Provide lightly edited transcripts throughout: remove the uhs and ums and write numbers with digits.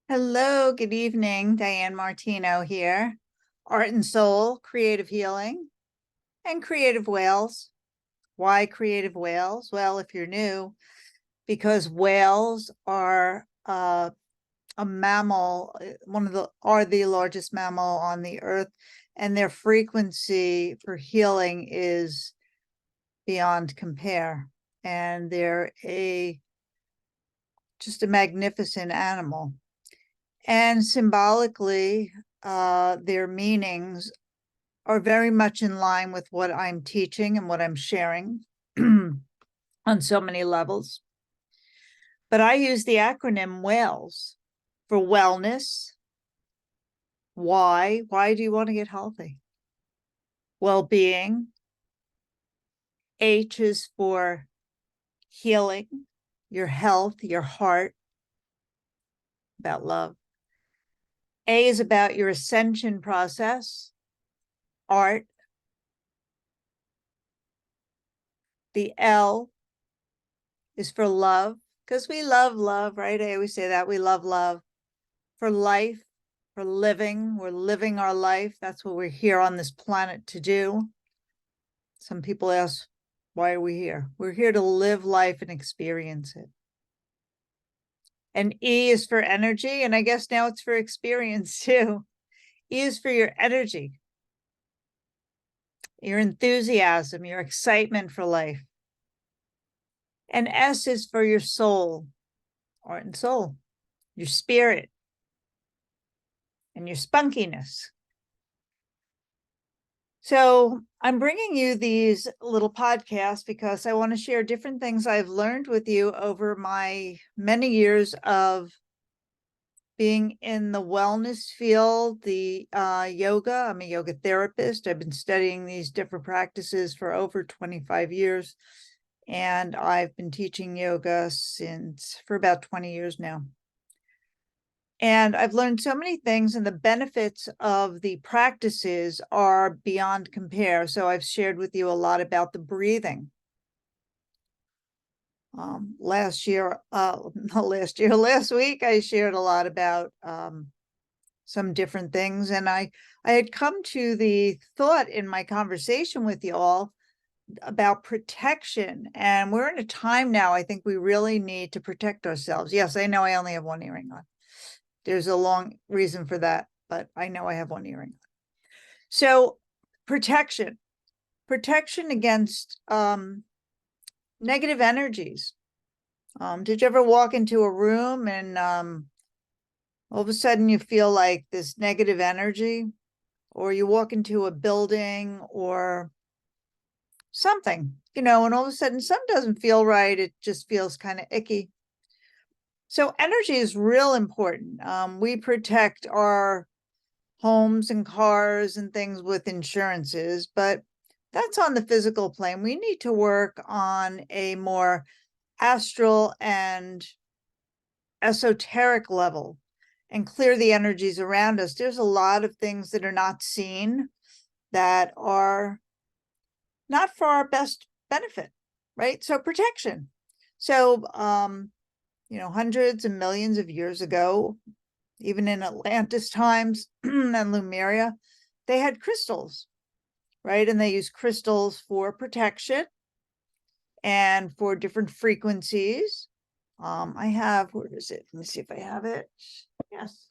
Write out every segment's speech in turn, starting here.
Hello, good evening. Diane Martino here. Art and Soul, Creative Healing, and Creative Whales. Why creative whales? Well, if you're new, because whales are a mammal, are the largest mammal on the earth, and their frequency for healing is beyond compare. And they're just a magnificent animal. And symbolically, their meanings are very much in line with what I'm teaching and what I'm sharing on so many levels. But I use the acronym WHALES for wellness. Why? Why do you want to get healthy? Well-being. H is for healing, your health, your heart, about love. A is about your ascension process, art. The L is for love, because we love love, right? I always say that we love love. For life, for living, we're living our life. That's what we're here on this planet to do. Some people ask, why are we here? We're here to live life and experience it. And E is for energy, and I guess now it's for experience too. E is for your energy, your enthusiasm, your excitement for life. And S is for your soul, heart and soul, your spirit, and your spunkiness. So I'm bringing you these little podcasts because I want to share different things I've learned with you over my many years of being in the wellness field, the yoga. I'm a yoga therapist. I've been studying these different practices for over 25 years. And I've been teaching yoga for about 20 years now. And I've learned so many things, and the benefits of the practices are beyond compare. So I've shared with you a lot about the breathing. Last week, I shared a lot about some different things. And I had come to the thought in my conversation with you all about protection. And we're in a time now, I think we really need to protect ourselves. Yes, I know I only have one earring on. There's a long reason for that, but I know I have one earring. So protection against negative energies. Did you ever walk into a room and all of a sudden you feel like this negative energy, or you walk into a building or something, and all of a sudden something doesn't feel right. It just feels kind of icky. So energy is real important. We protect our homes and cars and things with insurances, but that's on the physical plane. We need to work on a more astral and esoteric level and clear the energies around us. There's a lot of things that are not seen that are not for our best benefit, right? So protection. So, hundreds of millions of years ago, even in Atlantis times and Lemuria, they had crystals, right? And they used crystals for protection and for different frequencies. Where is it? Let me see if I have it. Yes.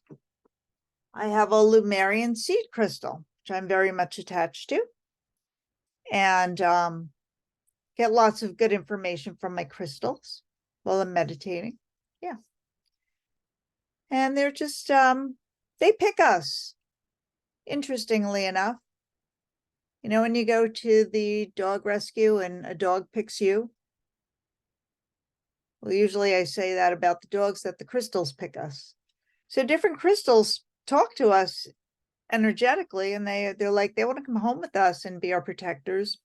I have a Lemurian seed crystal, which I'm very much attached to. And get lots of good information from my crystals while I'm meditating. Yeah. And they're just, they pick us, interestingly enough. When you go to the dog rescue and a dog picks you, well, usually I say that about the dogs, that the crystals pick us. So different crystals talk to us energetically, and they're like, they want to come home with us and be our protectors.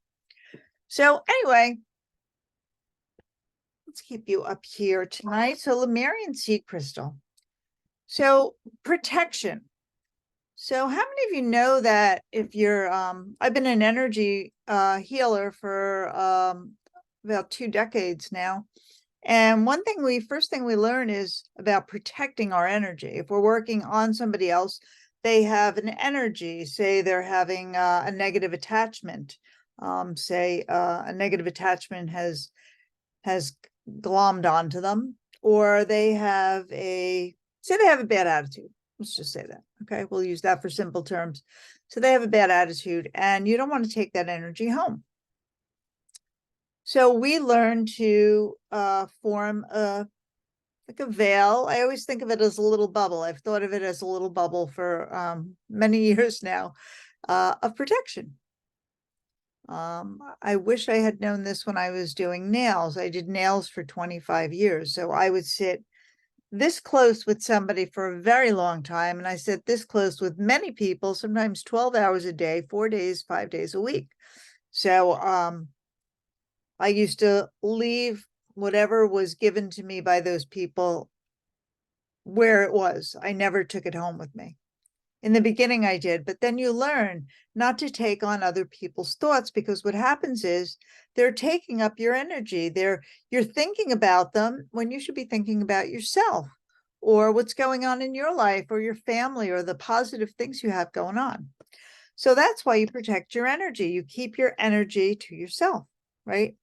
So anyway, let's keep you up here tonight. So Lemurian seed crystal. So protection. So how many of you know that if you're, I've been an energy healer for about 2 decades now. And first thing we learn is about protecting our energy. If we're working on somebody else, they have an energy, say they're having a negative attachment. Say a negative attachment has glommed onto them, or say they have a bad attitude. Let's just say that. Okay, we'll use that for simple terms. So they have a bad attitude, and you don't want to take that energy home. So we learn to form like a veil. I always think of it as a little bubble. I've thought of it as a little bubble for many years now, of protection. I wish I had known this when I was doing nails. I did nails for 25 years. So I would sit this close with somebody for a very long time. And I sit this close with many people, sometimes 12 hours a day, 4 days, 5 days a week. So I used to leave whatever was given to me by those people where it was. I never took it home with me. In the beginning, I did, but then you learn not to take on other people's thoughts, because what happens is they're taking up your energy. You're thinking about them when you should be thinking about yourself, or what's going on in your life, or your family, or the positive things you have going on. So that's why you protect your energy. You keep your energy to yourself, right?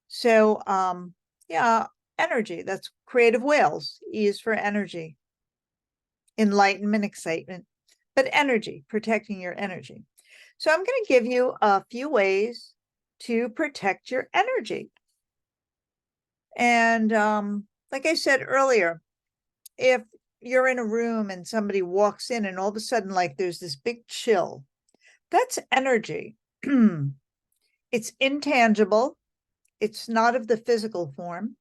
So, yeah, energy, that's creative whales. E is for energy, enlightenment, excitement, but energy, protecting your energy. So I'm going to give you a few ways to protect your energy. And like I said earlier, if you're in a room and somebody walks in and all of a sudden, like, there's this big chill, that's energy. It's intangible. It's not of the physical form,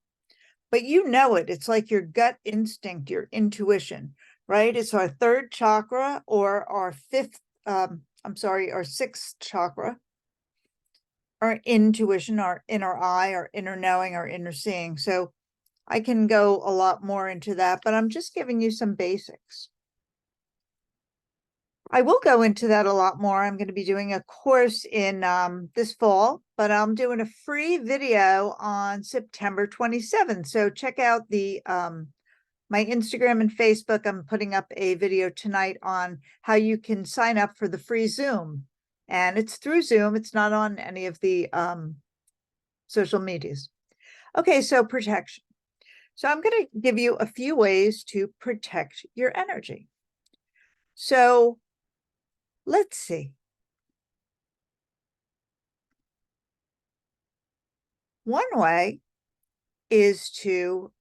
but you know it. It's like your gut instinct, your intuition, right? It's our third chakra, or our our sixth chakra, our intuition, our inner eye, our inner knowing, our inner seeing. So I can go a lot more into that, but I'm just giving you some basics. I will go into that a lot more. I'm going to be doing a course in this fall, but I'm doing a free video on September 27th. So check out the my Instagram and Facebook. I'm putting up a video tonight on how you can sign up for the free Zoom. And it's through Zoom. It's not on any of the social medias. Okay, so protection. So I'm going to give you a few ways to protect your energy. So let's see. One way is to,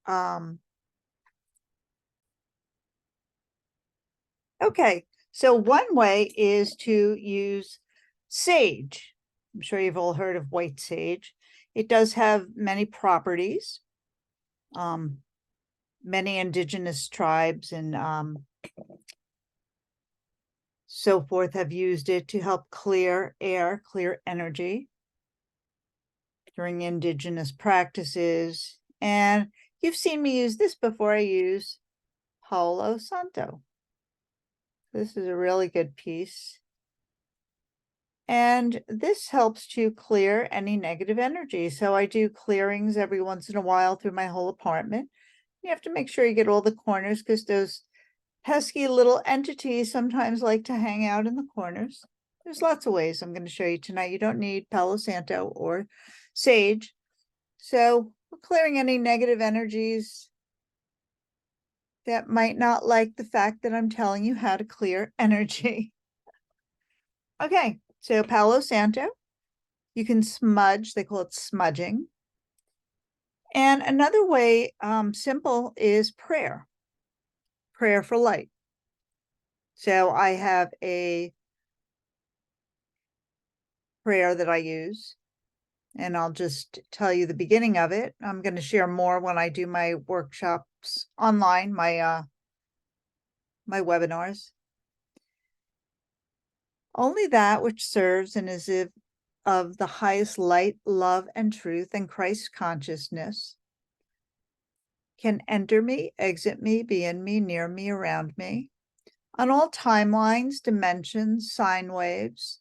okay, so one way is to use sage. I'm sure you've all heard of white sage. It does have many properties. Many indigenous tribes and so forth have used it to help clear air, clear energy during indigenous practices. And you've seen me use this before. I use Palo Santo. This is a really good piece. And this helps to clear any negative energy. So I do clearings every once in a while through my whole apartment. You have to make sure you get all the corners, because those pesky little entities sometimes like to hang out in the corners. There's lots of ways I'm going to show you tonight. You don't need Palo Santo or sage. So we're clearing any negative energies that might not like the fact that I'm telling you how to clear energy. Okay, so Palo Santo, you can smudge. They call it smudging. And another way, simple, is prayer. Prayer for light. So I have a prayer that I use, and I'll just tell you the beginning of it. I'm going to share more when I do my workshops online, my webinars. Only that which serves and is of the highest light, love, and truth, and Christ consciousness can enter me, exit me, be in me, near me, around me, on all timelines, dimensions, sine waves,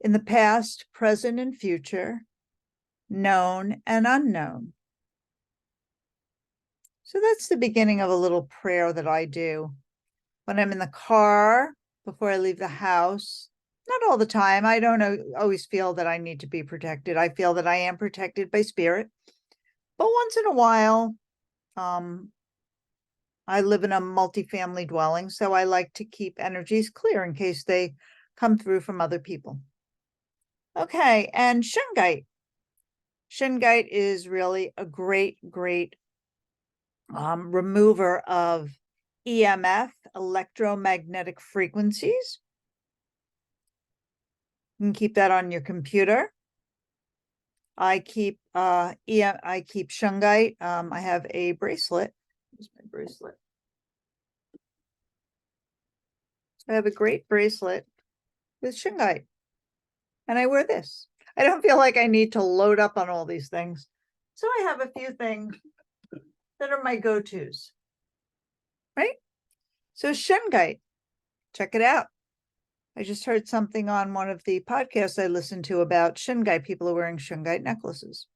in the past, present, and future, known and unknown. So that's the beginning of a little prayer that I do when I'm in the car, before I leave the house. Not all the time. I don't always feel that I need to be protected. I feel that I am protected by spirit. But once in a while, I live in a multifamily dwelling, so I like to keep energies clear in case they come through from other people. Okay, and shungite. Shungite is really a great remover of EMF, electromagnetic frequencies. You can keep that on your computer. I keep shungite. I have a bracelet. Here's my bracelet. I have a great bracelet with shungite, and I wear this. I don't feel like I need to load up on all these things, so I have a few things that are my go-tos, right? So shungite, check it out. I just heard something on one of the podcasts I listened to about shungite. People are wearing shungite necklaces.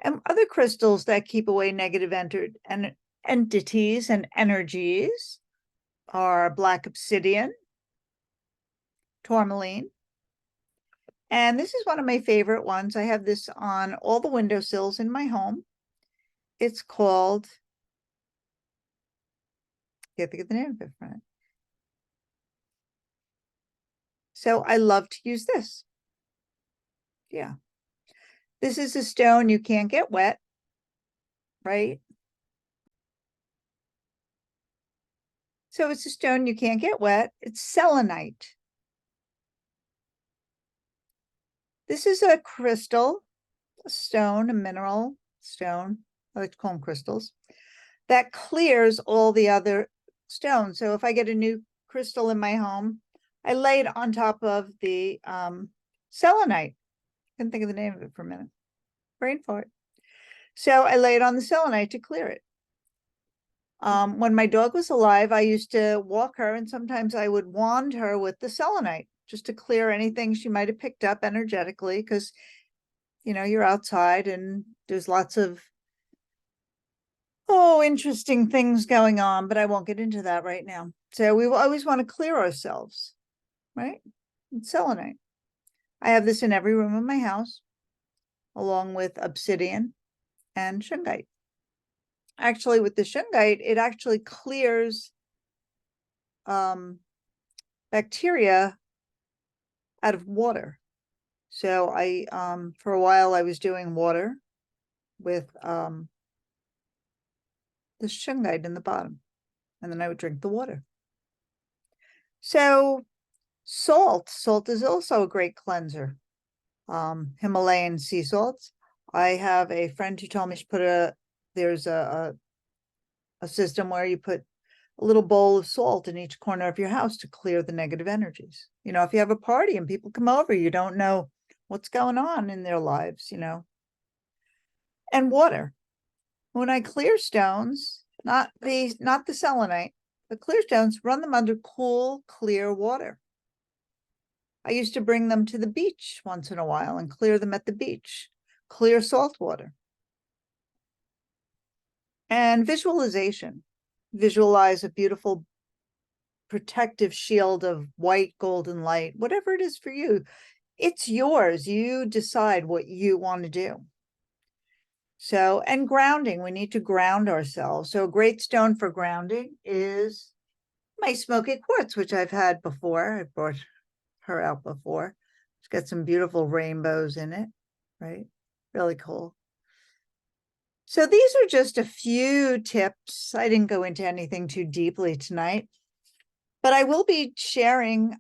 And other crystals that keep away negative entities and energies are black obsidian, tourmaline. And this is one of my favorite ones. I have this on all the windowsills in my home. It's called, I can't think of the name of it for it. So I love to use this. Yeah. This is a stone you can't get wet, right? So it's a stone you can't get wet. It's selenite. This is a crystal, a stone, a mineral stone. I like to call them crystals. That clears all the other stones. So if I get a new crystal in my home, I lay it on top of the selenite. Couldn't think of the name of it for a minute. Brain fart. So I lay it on the selenite to clear it. When my dog was alive, I used to walk her, and sometimes I would wand her with the selenite just to clear anything she might have picked up energetically, because you're outside and there's lots of interesting things going on, but I won't get into that right now. So we will always want to clear ourselves, right? It's selenite. I have this in every room of my house, along with obsidian and shungite. Actually, with the shungite, it actually clears bacteria out of water. So I, for a while, I was doing water with the shungite in the bottom, and then I would drink the water. So salt is also a great cleanser. Himalayan sea salts. I have a friend who told me she put there's a system where you put a little bowl of salt in each corner of your house to clear the negative energies. If you have a party and people come over, you don't know what's going on in their lives, And water. When I clear stones, not the selenite, the clear stones, run them under cool, clear water. I used to bring them to the beach once in a while and clear them at the beach. Clear salt water. And visualization. Visualize a beautiful protective shield of white golden light, whatever it is for you. It's yours. You decide what you want to do. So, and grounding, we need to ground ourselves. So a great stone for grounding is my smoky quartz, which I've had before. I brought her out before. It's got some beautiful rainbows in it, right? Really cool. So these are just a few tips. I didn't go into anything too deeply tonight, but I will be sharing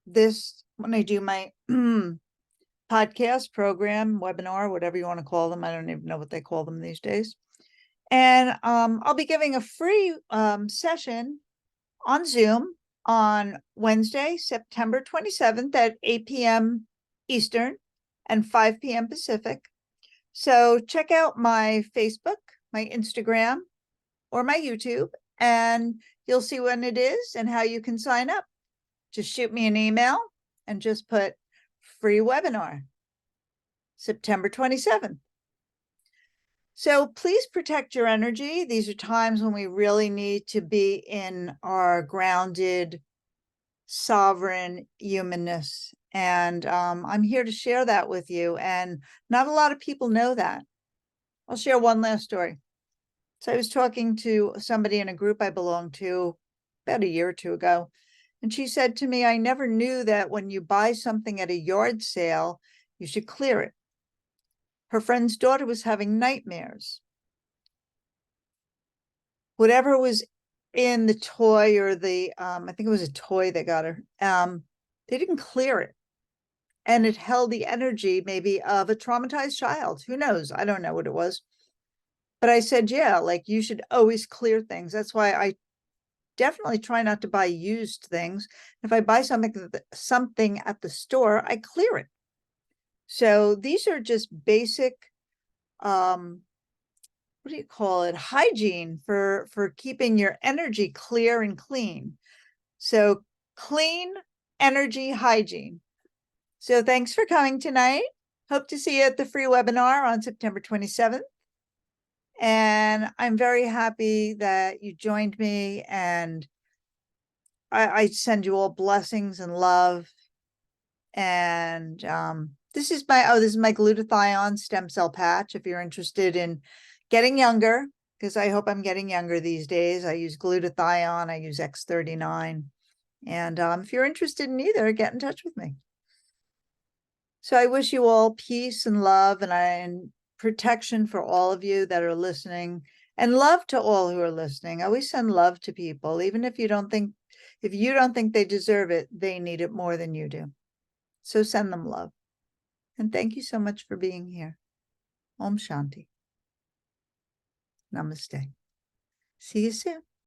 this when I do my podcast program, webinar, whatever you want to call them. I don't even know what they call them these days. And I'll be giving a free session on Zoom on Wednesday, September 27th at 8 p.m. Eastern and 5 p.m. Pacific. So check out my Facebook, my Instagram, or my YouTube, and you'll see when it is and how you can sign up. Just shoot me an email and just put free webinar, September 27th. So please protect your energy. These are times when we really need to be in our grounded, sovereign humanness. And I'm here to share that with you. And not a lot of people know that. I'll share one last story. So I was talking to somebody in a group I belong to about a year or two ago. And she said to me, I never knew that when you buy something at a yard sale, you should clear it. Her friend's daughter was having nightmares. Whatever was in the toy or the, I think it was a toy they got her, they didn't clear it. And it held the energy maybe of a traumatized child. Who knows? I don't know what it was. But I said, yeah, like you should always clear things. That's why I definitely try not to buy used things. If I buy something at the store, I clear it. So these are just basic, what do you call it? Hygiene for keeping your energy clear and clean. So clean energy hygiene. So thanks for coming tonight. Hope to see you at the free webinar on September 27th. And I'm very happy that you joined me, and I send you all blessings and love. And this is my glutathione stem cell patch. If you're interested in getting younger, because I hope I'm getting younger these days. I use glutathione, I use X39. And if you're interested in either, get in touch with me. So I wish you all peace and love and protection for all of you that are listening, and love to all who are listening. I always send love to people, even if you don't think they deserve it, they need it more than you do. So send them love. And thank you so much for being here. Om Shanti. Namaste. See you soon.